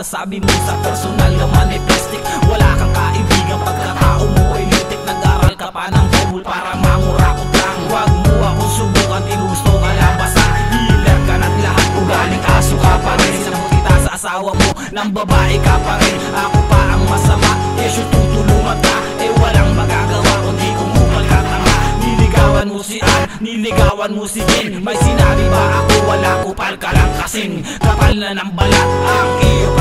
masasabi mo sa personal na manifestic? Wala kang kaibigan, pagkatao mo ay litik. Nag-aral ka pa ng Bible para mangurakot lang. Huwag mo akong subukan, tinusto ka lang basta healer ka ng lahat. Ugaling aso ka pa rin, sinamot kita sa asawa mo, ng babae ka pa rin. Ako pa ang masama, kesyo tutulungan ka, eh walang magagawa kundi kumupal ka tanga. Niligawan mo si Ann, niligawan mo si Jin. May sinabi ba ako? Wala, kupal ka lang kasing kapal na ng balat ang iyo.